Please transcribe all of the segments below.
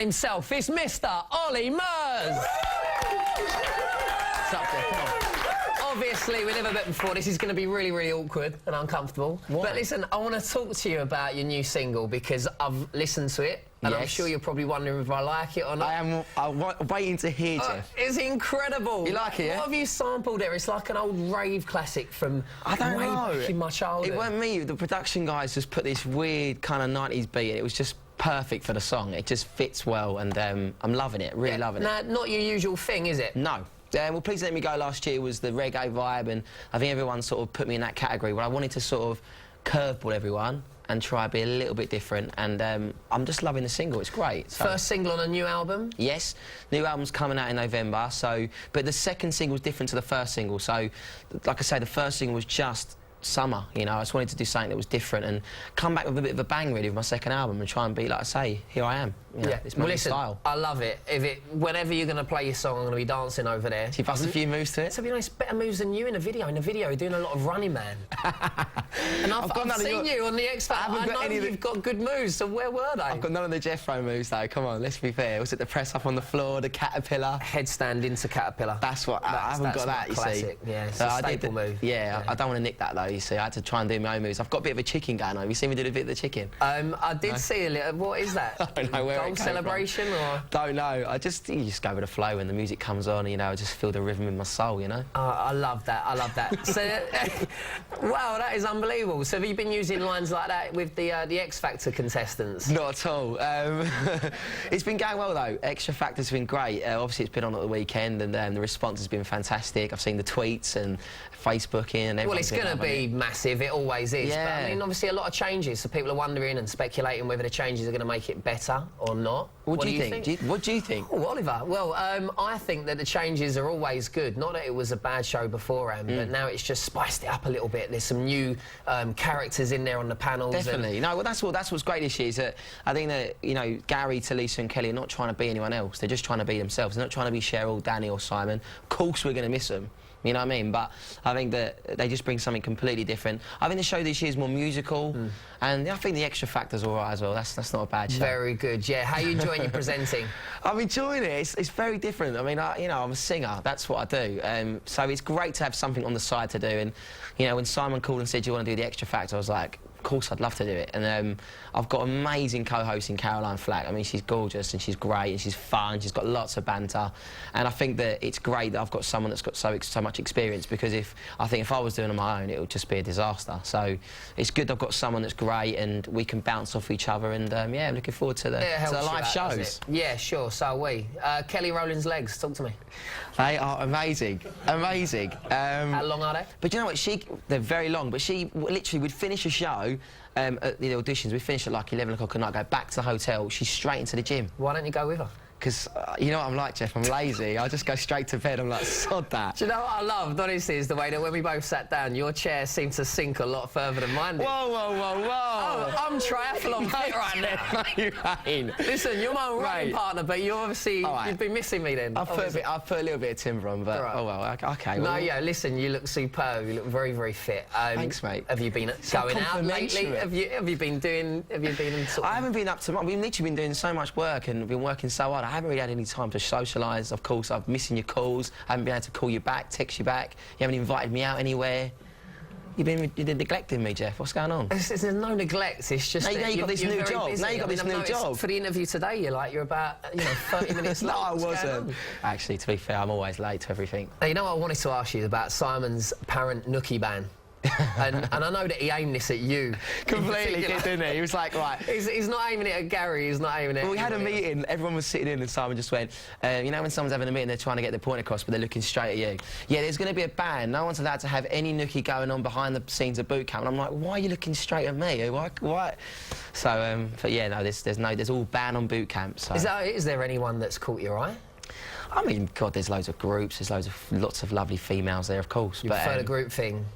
himself is Mr. Olly Murs. What's up, Jeff? Come on. Obviously, we never met before. This is going to be really, really awkward and uncomfortable. Why? But listen, I want to talk to you about your new single because I've listened to it. And I'm sure you're probably wondering if I like it or not. I'm waiting to hear, Jeff. It's incredible. You like it, yeah? What have you sampled there? It's like an old rave classic from way back in my childhood. It weren't me. The production guys just put this weird kind of 90s beat in. It was just perfect for the song. It just fits well, and I'm loving it, really loving it. Not your usual thing, is it? No. Well, Please Let Me Go last year was the reggae vibe, and I think everyone sort of put me in that category where I wanted to sort of curveball everyone and try to be a little bit different, and I'm just loving the single. It's great. So. First single on a new album? Yes, new album's coming out in November, but the second single was different to the first single, so like I say, the first single was just summer, you know. I just wanted to do something that was different and come back with a bit of a bang really with my second album and try and be, like I say, here I am. You know, it's my new style. I love it. Whenever you're going to play your song, I'm going to be dancing over there. Do you bust a few moves to it? To be honest, better moves than you in the video. In the video, you're doing a lot of running man. And I've seen you on the X Factor. I know you've got good moves, so where were they? I've got none of the Jeff Bro moves though, come on, let's be fair. Was it the press up on the floor, the caterpillar? Headstand into caterpillar. That's what, I haven't got that, you classic. see. Yeah, it's a staple move. Yeah, I don't want to nick that though, you see. I had to try and do my own moves. I've got a bit of a chicken going on. Have you seen me do a bit of the chicken? I did see a little. What is that? I don't know where it came from. Celebration or? Don't know. You just go with the flow when the music comes on. You know, I just feel the rhythm in my soul. You know. I love that. I love that. So, wow, that is unbelievable. So, have you been using lines like that with the X Factor contestants? Not at all. It's been going well though. Extra Factor's been great. Obviously, it's been on at the weekend, and the response has been fantastic. I've seen the tweets and Facebooking and everything. Well, it's going to be massive. It always is. Yeah. But I mean, obviously, a lot of changes. So people are wondering and speculating whether the changes are going to make it better or not. What do you think? What do you think? Oh, Oliver. Well, I think that the changes are always good. Not that it was a bad show beforehand, but now it's just spiced it up a little bit. There's some new characters in there on the panels. Definitely. No, well, that's what's great this year is that I think that, you know, Gary, Talisa and Kelly are not trying to be anyone else. They're just trying to be themselves. They're not trying to be Cheryl, Danny or Simon. Of course we're going to miss them. You know what I mean? But I think that they just bring something completely different. I think the show this year is more musical, and I think the Extra Factor's all right as well. That's not a bad show. Very good, yeah. How are you enjoying your presenting? I'm enjoying it. It's very different. I mean, you know, I'm a singer. That's what I do. So it's great to have something on the side to do. And, you know, when Simon called and said, do you want to do the Extra Factor, I was like, of course I'd love to do it. And I've got amazing co-host in Caroline Flack. I mean, she's gorgeous and she's great and she's fun. She's got lots of banter. And I think that it's great that I've got someone that's got so much experience, because if I was doing it on my own, it would just be a disaster. So it's good I've got someone that's great and we can bounce off each other. And yeah, I'm looking forward to the live shows. Yeah, sure, so are we. Kelly Rowland's legs, talk to me. They are amazing, amazing. How long are they? But you know what, they're very long, but she literally would finish a show at the auditions. We'd finish at like 11 o'clock at night, go back to the hotel, she's straight into the gym. Why don't you go with her? Because you know what I'm like, Jeff, I'm lazy. I just go straight to bed. I'm like, sod that. Do you know what I loved, honestly, is the way that when we both sat down, your chair seemed to sink a lot further than mine did. Whoa, whoa, whoa, whoa. Oh, I'm triathlon fit right now. No, you ain't. Listen, you're my running partner, but you obviously, you've been missing me then. I've put a little bit of timber on, but oh well, okay. No, yeah, listen, you look superb. You look very, very fit. Thanks, mate. Have you been going out lately? Have you been doing, I haven't been up to much. We've literally been doing so much work and been working so hard. I haven't really had any time to socialise. Of course, I'm missing your calls. I haven't been able to call you back, text you back. You haven't invited me out anywhere. You've been neglecting me, Jeff. What's going on? There's no neglect. It's just now you got this new job. Now you got this new job. For the interview today, you're about 30 minutes late. No, I wasn't. Actually, to be fair, I'm always late to everything. Now, you know what I wanted to ask you about Simon's apparent nookie ban. and I know that he aimed this at you. Completely, didn't he? He was like, right. He's not aiming it at Gary, he's not aiming it Well, we had a meeting, everyone was sitting in, and Simon just went, you know when someone's having a meeting, they're trying to get their point across, but they're looking straight at you. Yeah, there's going to be a ban. No one's allowed to have any nookie going on behind the scenes of boot camp. And I'm like, why are you looking straight at me? Why? So, but yeah, no, there's all ban on boot camp. So. Is there anyone that's caught your eye? I mean, God, there's loads of groups, there's lots of lovely females there, of course. You prefer the group thing?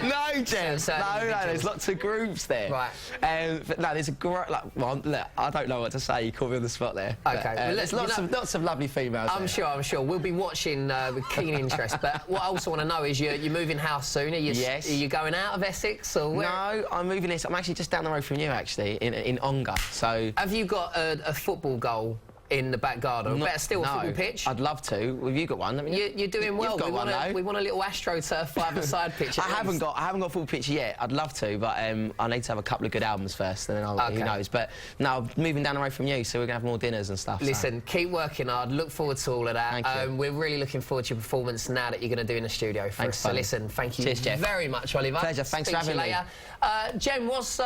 No, Jeff. certain No, there's lots of groups there. Right. But no, there's a great. Well, look, I don't know what to say. You caught me on the spot there. Okay. Well, there's lots of lovely females. I'm sure. We'll be watching with keen interest. But what I also want to know is you're moving house soon. Yes. Are you going out of Essex or where? No, I'm moving this. I'm actually just down the road from you, actually, in Ongar. So. Have you got a football goal in the back garden? Better still, a football pitch? I'd love to. Have you got one? I mean, you're doing well. You've got we want a little AstroTurf five-a-side pitch. I haven't got a full pitch yet. I'd love to, but I need to have a couple of good albums first, and then who knows. But no, moving down the road from you, so we're gonna have more dinners and stuff. Listen, keep working hard. Look forward to all of that. Thank you. We're really looking forward to your performance now that you're going to do in the studio for us. So listen, thank you Cheers, Jeff. very much, Oliver. Pleasure. Thanks for having me. Jen, what's